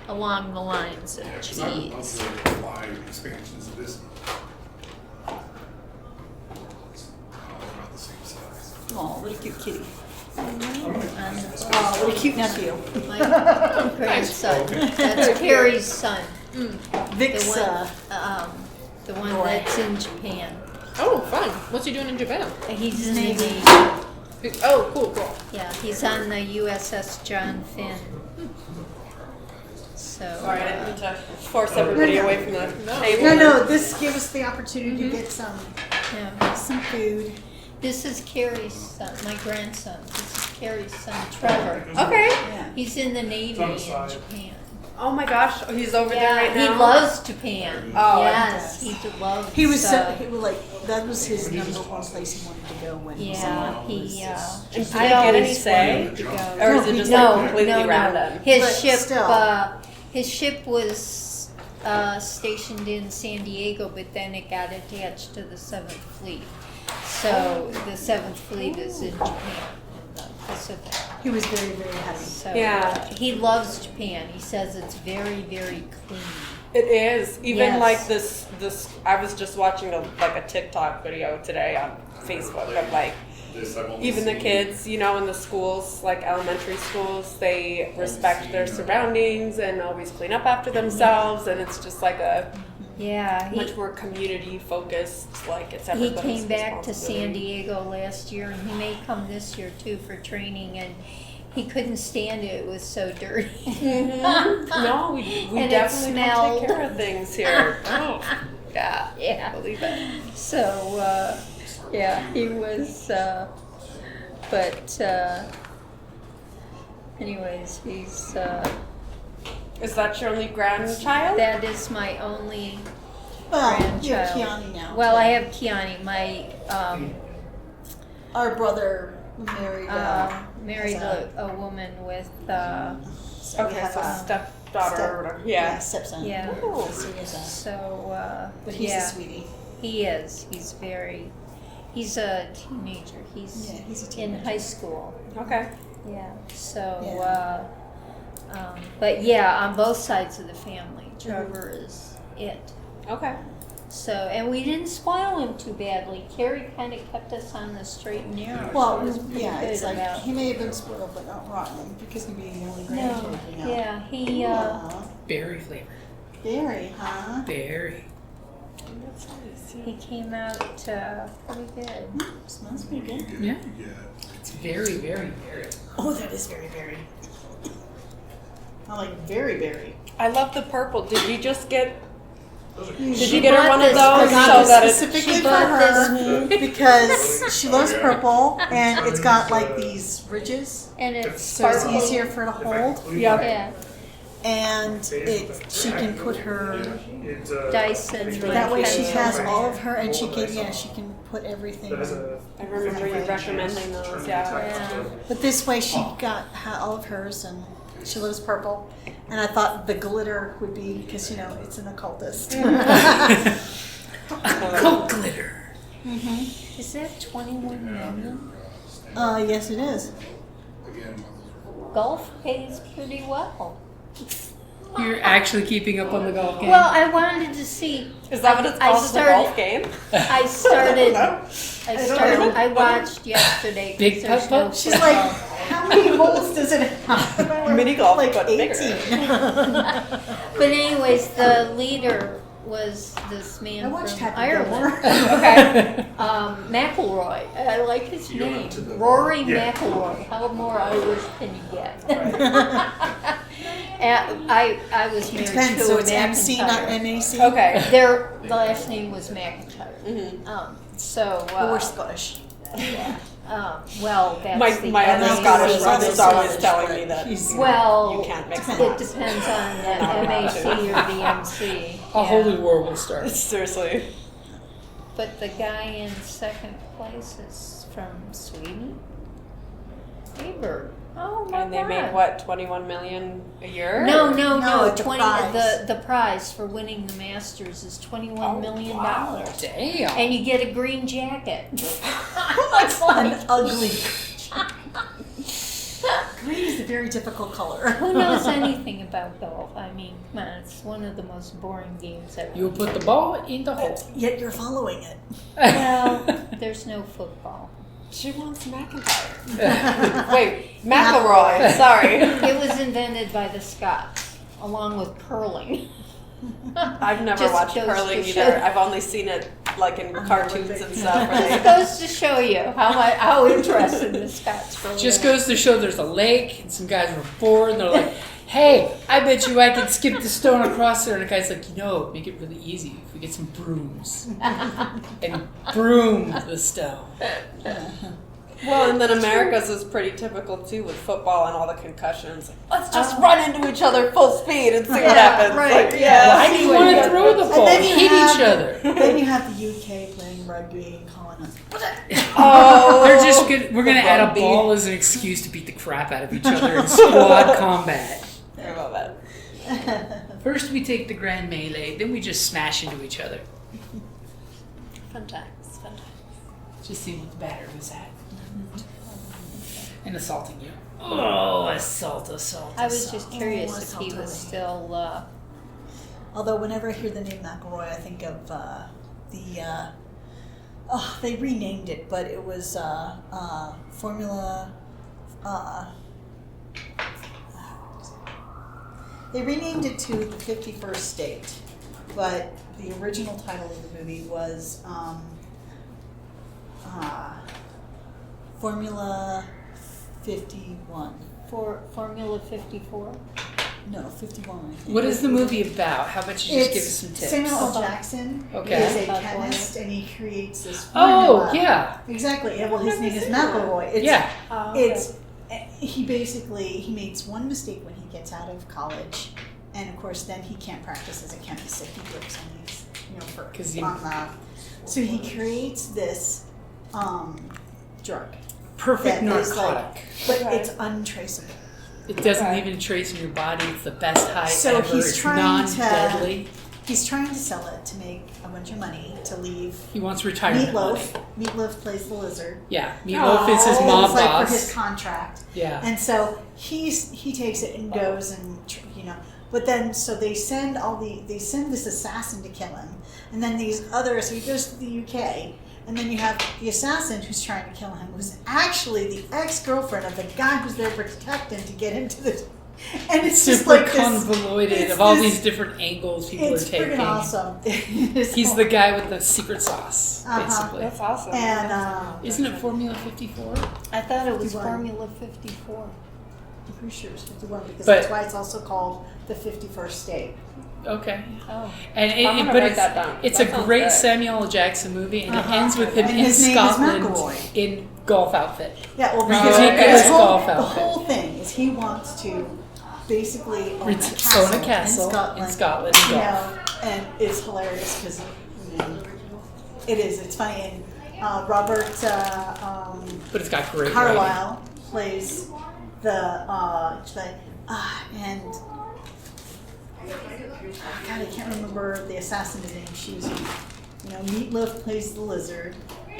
S7: along the lines of
S6: Because I would love
S7: cheese.
S6: to apply expansions of this. About the same size.
S2: Oh, what a cute kitty.
S7: And
S2: Oh, what a cute nephew.
S7: my grandson. That's Carrie's son.
S2: Vic's,
S7: The one that's in Japan.
S4: Oh, fun. What's he doing in Japan?
S7: He's in the
S2: Navy.
S7: Navy.
S4: Oh, cool.
S7: Yeah, he's on the USS John Finn. So.
S5: Sorry, I didn't mean to force everybody away from the table.
S2: no, this gave us the opportunity to get some
S7: Yeah.
S2: food.
S7: This is Carrie's son, my grandson. This is Carrie's son, Trevor.
S5: Okay.
S2: Yeah.
S7: He's in the Navy in Japan.
S5: Oh my gosh, he's over there
S7: Yeah,
S5: right
S7: he
S5: now.
S7: loves Japan.
S5: Oh,
S7: yes, he loves.
S2: He was that was his number one place he wanted to go when he was
S7: Yeah,
S2: young.
S7: he.
S5: And did
S7: I
S5: he get any
S7: always
S5: say?
S7: wanted to go.
S5: Or is it just completely random?
S7: His
S2: But
S7: ship.
S2: still.
S7: His ship was stationed in San Diego, but then it got attached to the 7th Fleet. So the 7th Fleet is in Japan, in the Pacific.
S2: He was very, very happy.
S7: So
S5: Yeah.
S7: he loves Japan. He says it's very, very clean.
S5: It is. Even
S7: Yes.
S5: like this I was just watching a TikTok video today on Facebook of like even the kids, you know, in the schools, like elementary schools, they respect their surroundings and always clean up after themselves, and it's just like a
S7: Yeah,
S5: much more community focused, like it's
S7: he
S5: everybody's
S7: came back to San
S5: responsibility.
S7: Diego last year, and he may come this year too for training, and he couldn't stand it. It was so dirty.
S5: No, we
S7: And it
S5: definitely don't
S7: smelled.
S5: take care of things here. Oh, yeah,
S7: Yeah.
S5: believe it.
S7: So, yeah, he was, anyways, he's,
S5: Is that your only grandchild?
S7: that is my only
S2: Well,
S7: grandchild.
S2: you have Kiani now.
S7: Well, I have Kiani. My,
S2: Our brother married.
S7: married
S2: has
S7: a woman with,
S2: so we
S5: Okay,
S2: have
S5: so
S2: a
S5: stepdaughter or whatever.
S2: yeah,
S5: Yeah.
S2: stepson.
S7: yeah.
S5: Ooh.
S2: So he has a-
S7: So,
S2: but he's
S7: yeah,
S2: a sweetie.
S7: he is. He's a teenager.
S2: Yeah, he's a
S7: In
S2: teenager.
S7: high school.
S5: Okay.
S7: Yeah. So,
S2: Yeah.
S7: but yeah, on both sides of the family, Trevor is it.
S5: Okay.
S7: So, and we didn't spoil him too badly. Carrie kind of kept us on the straight and narrow.
S2: Well,
S7: She was pretty
S2: yeah,
S7: good
S2: it's like
S7: about.
S2: he may have been spoiled, but not rotten because he'd be the only
S7: No,
S2: grandkid. You know?
S7: yeah, he.
S2: Aw,
S3: Berry flavor.
S2: Berry, huh?
S3: Berry.
S7: He came out pretty good.
S2: Smells pretty good.
S3: Yeah. It's very, very berry.
S2: Oh, that is very berry. I like very berry.
S5: I love the purple. Did you just get? Did
S7: She
S5: you get her
S7: bought
S5: one of
S7: this-
S5: those
S2: I got
S5: so
S2: this
S5: that it's?
S2: specifically
S7: she
S2: for
S7: bought
S2: her because she loves purple and it's got like these ridges,
S7: And it's
S2: so it's
S7: sparkly.
S2: easier for her to hold.
S5: Yep.
S7: Yeah,
S2: And she can put her
S7: Dyson.
S2: that way. She
S7: pencil.
S2: has all of her, and she can put everything.
S5: I remember you recommending those. Yeah.
S7: Yeah.
S2: But this way, she got all of hers, and she loves purple. And I thought the glitter would be because it's an occultist.
S3: Coat glitter.
S7: Is that 21 million?
S2: Yes, it is.
S7: Golf pays pretty well.
S3: You're actually keeping up on the golf game.
S7: Well, I wanted to see.
S5: Is that what it's
S7: I
S5: called? Is the
S7: started-
S5: golf game?
S7: I started.
S2: know.
S7: I watched yesterday. 'cause
S3: Big
S7: there's
S3: putt-putt?
S7: no
S2: She's like,
S7: football.
S2: how many holes does it have?
S5: Mini golf,
S2: like
S5: but bigger.
S2: 18.
S7: But anyways, the leader was this
S2: I
S7: man
S2: watched
S7: from
S2: Happy Gilmore.
S7: Ireland.
S5: Okay.
S7: McElroy. I like his name. Rory McElroy. How more Irish can you get? I was married
S2: Depends.
S7: to
S2: So
S7: a
S2: it's MC, not
S7: McIntyre.
S2: MAC.
S5: Okay.
S7: Their last name was McIntyre.
S5: Mm-hmm.
S7: So
S2: But we're Scottish.
S7: yeah. Well, that's the
S5: My other
S7: MAC.
S5: Scottish friend is always
S2: Scottish,
S5: telling
S2: but
S5: me that
S2: he's-
S7: Well,
S5: you can't mix
S7: it
S5: them.
S7: depends on the
S5: Not allowed
S7: MAC
S5: to.
S7: or the MC.
S3: A
S7: Yeah.
S3: holy war will start.
S5: Seriously.
S7: But the guy in second place is from Sweden. Weber. Oh my
S5: And they
S7: God.
S5: made what, 21 million a year?
S7: No,
S2: No, the
S7: 20.
S2: prize.
S7: The prize for winning the Masters is $21 million.
S5: wow.
S3: Damn.
S7: And you get a green jacket.
S2: An ugly. Green is a very difficult color.
S7: Who knows anything about golf? I mean, come on, it's one of the most boring games ever.
S3: You put the ball in the hole.
S2: Yet you're following it.
S7: Well, there's no football.
S5: She wants McIntyre. Wait, McElroy. Sorry.
S7: It was invented by the Scots, along with curling.
S5: I've never
S7: Just
S5: watched
S7: goes
S5: curling
S7: to
S5: either.
S7: show-
S5: I've only seen it like in cartoons and stuff.
S7: Just
S5: Right?
S7: goes to show you how interested the Scots were.
S3: Just goes to show there's a lake and some guys were bored and they're like, hey, I bet you I could skip the stone across there. And the guy's like, make it really easy if we get some brooms. And broom the stone.
S5: Well, and then America's is pretty typical too with football and all the concussions. Like, let's just run into each other full speed and see what happens.
S2: right,
S5: Like,
S2: yeah.
S3: Why do you want to throw the ball?
S2: then you
S3: Hit
S2: have-
S3: each other.
S2: Then you have the UK playing rugby and calling us.
S5: Oh,
S3: They're just good. We're gonna add a
S5: rugby.
S3: ball as an excuse to beat the crap out of each other in squad combat.
S5: I love that.
S3: First we take the grand melee, then we just smash into each other.
S5: Fun times.
S3: Just see what the batter was at. And assaulting you. Oh, assault.
S7: I was just curious
S2: Oh,
S7: if he
S2: assault
S7: was
S2: me.
S7: still.
S2: Although whenever I hear the name McElroy, I think of they renamed it, but it was Formula. They renamed it to the 51st State, but the original title of the movie was Formula 51.
S7: Formula 54?
S2: No, 51. I think.
S3: What is the movie about? How about you just give us some tips?
S2: Samuel L. Jackson
S3: Okay.
S2: is a
S7: About
S2: chemist, and he creates this
S3: Oh,
S2: formula.
S3: yeah.
S2: Exactly. Yeah, well, his name is McElroy. It's,
S3: Yeah.
S2: he makes one mistake when he gets out of college, and of course then he can't practice as a chemist if he works on these, so he creates this drug.
S3: Perfect
S2: that is
S3: narcotic.
S2: but it's untraceable.
S3: It doesn't even trace in your body. It's the best high
S2: So
S3: ever.
S2: he's
S3: It's
S2: trying
S3: non-deadly.
S2: He's trying to sell it to make a bunch of money to leave.
S3: He wants retirement money.
S2: Meatloaf plays the lizard.
S3: Yeah, Meatloaf is his mob
S2: It's like
S3: boss.
S2: for his contract.
S3: Yeah.
S2: And so he takes it and goes and but then so they send this assassin to kill him, and then so he goes to the UK, and then you have the assassin who's trying to kill him, who's actually the ex-girlfriend of the guy who's there to protect him to get him to the. And it's just
S3: super
S2: like
S3: convoluted of all these different angles people are taking.
S2: It's freaking awesome.
S3: He's the guy with the secret sauce, basically.
S5: That's awesome.
S2: And
S3: Isn't it Formula 54?
S7: I thought it was
S2: 51.
S7: Formula 54.
S2: I'm pretty sure it's 51 because
S3: But-
S2: that's why it's also called the 51st State.
S3: Okay.
S7: Oh.
S3: And
S5: I'm gonna
S3: but
S5: write that down.
S3: it's
S5: That
S3: a
S5: sounds
S3: great
S5: good.
S3: Samuel L. Jackson movie, and it ends with him
S2: And
S3: in
S2: his name is
S3: Scotland
S2: McElroy.
S3: in golf outfit.
S2: Yeah, well,
S3: Ridiculous
S2: because
S3: golf
S2: the
S3: outfit.
S2: whole thing is he wants to basically own
S3: Own a castle in Scotland and golf.
S2: and it's hilarious because it is. It's funny. And Robert
S3: But it's got great writing.
S2: Carlyle plays and God, I can't remember the assassin's name. She was, Meatloaf plays the lizard.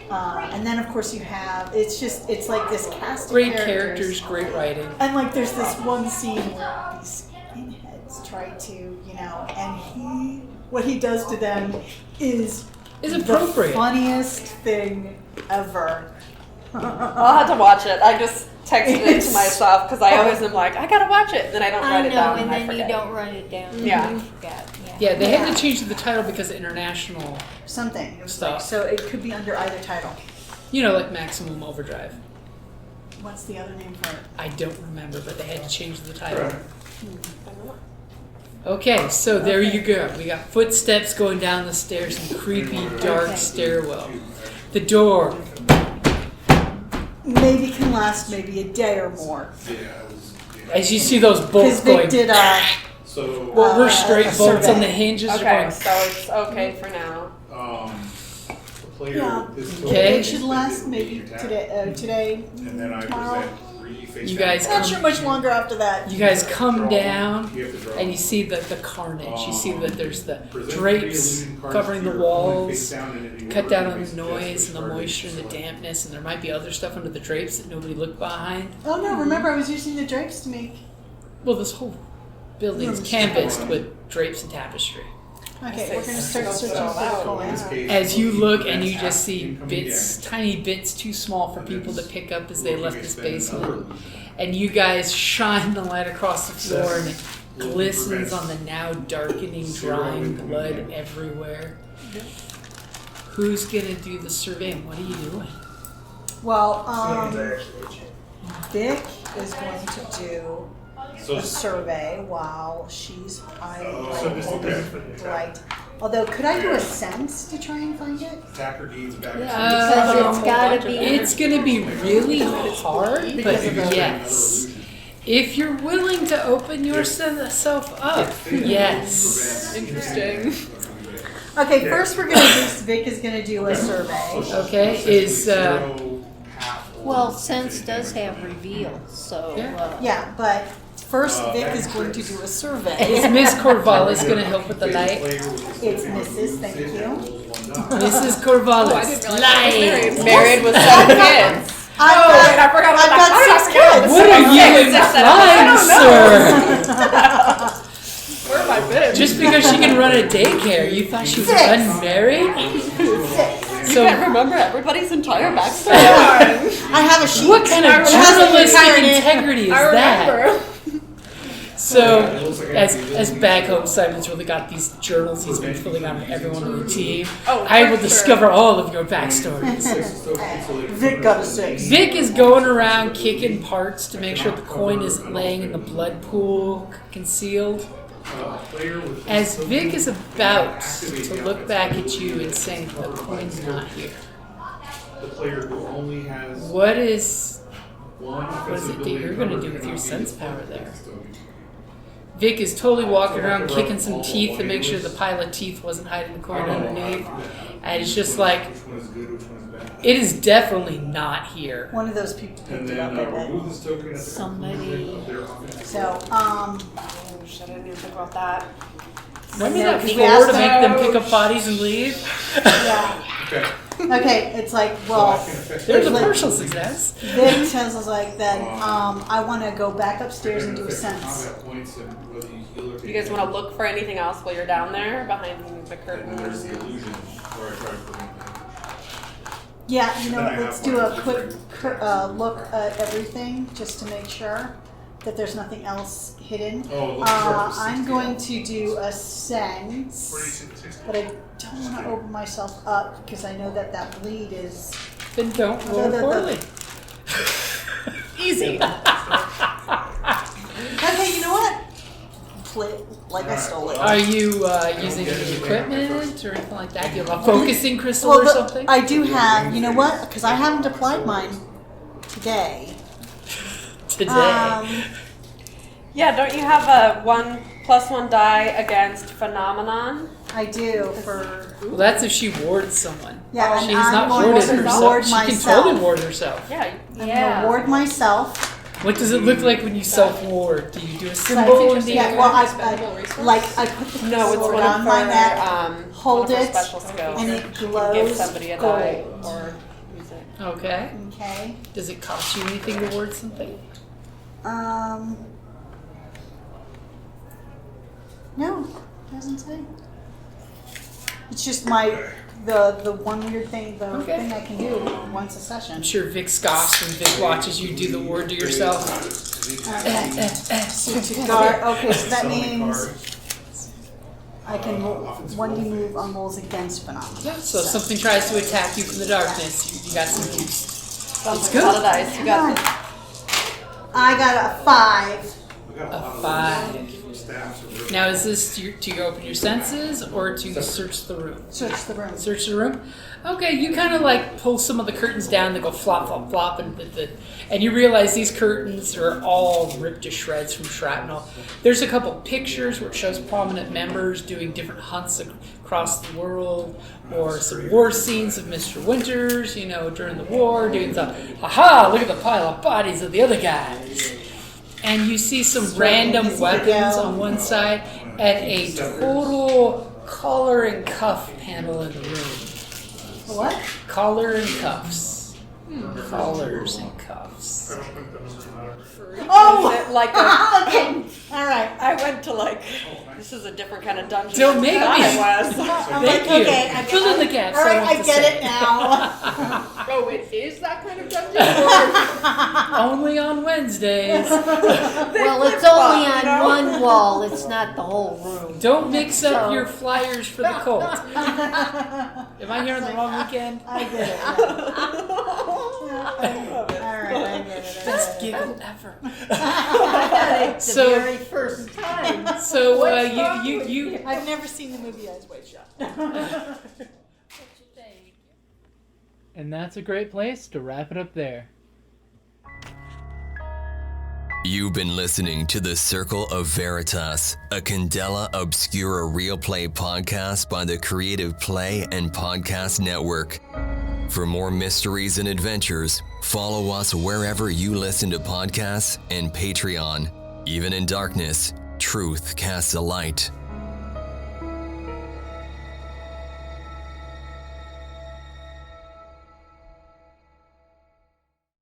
S2: And then of course you have, it's like this cast of
S3: Great characters, great writing.
S2: And like there's this one scene where these skinheads try to, and what he does to them is
S3: appropriate.
S2: the funniest thing ever.
S5: I'll have to watch it. I just texted it to myself because I always am like, I gotta watch it, and then I don't write it down.
S7: and
S5: I
S7: then you
S5: forget.
S7: don't write it down.
S5: Yeah.
S7: You forget.
S3: Yeah, they had to change the title because of international,
S2: Something. It was
S3: Stuff.
S2: so it could be under either title.
S3: like Maximum Overdrive.
S2: What's the other name for it?
S3: I don't remember, but they had to change the title. Okay, so there you go. We got footsteps going down the stairs and creepy, dark stairwell. The door.
S2: Maybe can last maybe a day or more.
S3: As you see those bolts
S2: Because
S3: going.
S2: Vic did
S6: So,
S3: Well, we're straight bolts
S2: survey.
S3: on the hinges. are
S5: Okay,
S3: going-
S5: so it's okay for now.
S6: the player
S2: Yeah.
S6: is still
S3: Okay.
S2: It should last maybe today,
S6: and then I
S2: tomorrow.
S6: present three face
S3: You guys
S2: Not sure much longer after that.
S3: You guys come down
S6: You have to draw
S3: and you see the carnage. You see that there's the
S6: present three
S3: drapes
S6: illusion cards
S3: covering
S6: to
S3: the
S6: your opponent face
S3: walls,
S6: down in any
S3: cut
S6: order.
S3: down
S6: You
S3: on
S6: may
S3: the
S6: suggest
S3: noise
S6: which
S3: and the
S6: card
S3: moisture and the
S6: you select.
S3: dampness, and there might be other stuff under the drapes that nobody looked behind.
S2: Oh no! Remember, I was using the drapes to make.
S3: Well, this whole building is canvassed with drapes and tapestry.
S2: Okay, we're gonna start searching for the
S6: In this
S2: color.
S6: case,
S3: As you look and you
S6: that's
S3: just see
S6: incoming
S3: bits,
S6: damage.
S3: tiny bits too small for
S6: And
S3: people to
S6: then
S3: pick up as they
S6: looking
S3: left
S6: at
S3: this
S6: spending
S3: basement.
S6: another
S3: And you guys shine the light across the floor and it
S6: Will
S3: glistens
S6: prevent
S3: on the now darkening,
S6: zero
S3: drying
S6: incoming
S3: blood
S6: damage.
S3: everywhere. Who's gonna do the surveying? What are you doing?
S2: Well, Vic is going to do
S6: So
S2: a survey while she's
S6: So this is
S2: hiding
S6: good for the
S2: right. Although, could I do a sense to try and find it?
S6: Attacker deeds back.
S7: Because it's gotta be.
S3: It's going to be really hard, but yes. If you're willing to open yourself up, yes.
S4: Interesting.
S2: Okay, first we're going to do, Vic is going to do a survey.
S3: Okay,
S7: Well, sense does have reveal, so.
S2: Yeah, but first Vic is going to do a survey.
S3: is Miss Corvallis going to help with the light?
S2: It's Mrs. Thank you.
S3: Mrs. Corvallis, light.
S5: Married with 7 kids.
S2: I
S5: forgot about
S2: I've got 6 kids.
S3: What are you implying, sir?
S4: Where have I been?
S3: Just because she can run a daycare, you thought she was unmarried?
S2: 6.
S3: So,
S5: Can't remember everybody's entire backstory.
S2: I have a sheet.
S3: what kind of
S2: It has the
S3: journalistic
S2: entire-
S3: integrity is that? So, as back home, Simon's really got these journals he's been filling out for everyone on the team. I will discover all of your backstories.
S2: Vic got a 6.
S3: Vic is going around kicking parts to make sure the coin isn't laying in the blood pool concealed. As Vic is about to look back at you and say, the coin's not here.
S6: The player who only has
S3: What is it that you're going to do with your sense power there? Vic is totally walking around kicking some teeth to make sure the pile of teeth wasn't hiding the coin underneath. And it's just like, it is definitely not here.
S2: One of those people picked it up, I bet.
S7: Somebody.
S2: So,
S5: Oh, shit, I didn't even think about that.
S3: Remember
S2: Yeah,
S3: that
S2: 'cause we
S3: floor
S2: asked
S3: to make them
S2: them-
S3: pick up bodies and leave?
S2: yeah.
S6: Okay.
S2: Okay, it's like, well,
S3: There's a
S2: like-
S3: partial success.
S2: Vic tells us like that, I want to go back upstairs and do a sense.
S5: You guys want to look for anything else while you're down there behind the curtain?
S2: Yeah, you know what, let's do a quick look at everything just to make sure that there's nothing else hidden. I'm going to do a sense, but I don't want to open myself up because I know that that bleed is...
S3: Then don't roll poorly.
S5: Easy.
S2: Okay, you know what? Like I stole it.
S3: Are you using any equipment or anything like that? Do you have a focusing crystal or something?
S2: I do have, you know what? Because I haven't applied mine today.
S3: Today.
S5: Yeah, don't you have a 1+1 die against phenomenon?
S2: I do for...
S3: Well, that's if she wards someone.
S2: Yeah,
S3: She's
S2: and I'm
S3: not
S2: going
S3: warded
S2: to
S3: herself.
S2: ward
S3: She can
S2: myself.
S3: totally ward herself.
S5: Yeah.
S2: I'm going to ward myself.
S3: What does it look like when you self-ward? Do you do a symbol in the
S2: Yeah,
S3: air?
S2: well, I put the
S5: No, it's
S2: sword
S5: one
S2: on
S5: of
S2: my
S5: her,
S2: neck, hold
S5: one of her
S2: it,
S5: special skills.
S2: and it
S5: She can
S2: glows
S5: give somebody a die
S2: gold.
S5: or use it.
S3: Okay.
S2: Okay.
S3: Does it cost you anything to ward something?
S2: No, doesn't say. It's just the one weird thing, thing I can do once a session.
S3: I'm sure Vic scoffs when Vic watches you do the ward to yourself.
S2: Okay, so that means I can roll 1d move on rolls against phenomena.
S3: Yeah, so if something tries to attack you from the darkness, you got some boost.
S5: Sounds
S3: It's
S5: like a lot of
S3: good.
S5: dice. You got
S2: I got a 5.
S3: A 5. Now, is this to open your senses or to search the room?
S2: Search the room.
S3: Search the room? Okay, you kind of like pull some of the curtains down, they go flop, flop, flop, and you realize these curtains are all ripped to shreds from shrapnel. There's a couple pictures where it shows prominent members doing different hunts across the world, or some war scenes of Mr. Winters, during the war, doing the, haha, look at the pile of bodies of the other guys. And you see some random weapons on one side and a total collar and cuff panel in the room.
S2: What?
S3: Collar and cuffs. Collars and cuffs.
S2: Oh!
S5: Is it like
S2: Okay. All right.
S5: I went to this is a different kind of dungeon.
S3: Don't make me.
S5: than I was.
S2: I'm
S3: Thank
S2: like,
S3: you.
S2: okay,
S3: Fill in the gaps.
S2: All right,
S3: want
S2: I
S3: to
S2: get
S3: say.
S2: it now.
S4: Oh, it is that kind of dungeon?
S3: Only on Wednesdays.
S7: Well, it's only on one wall. It's not the whole room.
S3: Don't mix up your flyers for the cult. Am I here on the wrong weekend?
S2: I get it. All right, I get it.
S3: Best giggle ever.
S7: I got it the
S3: So-
S7: very first time.
S3: So you
S2: I've never seen the movie Eyes Wide Shut.
S8: And that's a great place to wrap it up there.
S1: You've been listening to the Circle of Veritas, a Candela Obscura Realplay podcast by the Creative Play and Podcast Network. For more mysteries and adventures, follow us wherever you listen to podcasts and Patreon. Even in darkness, truth casts a light.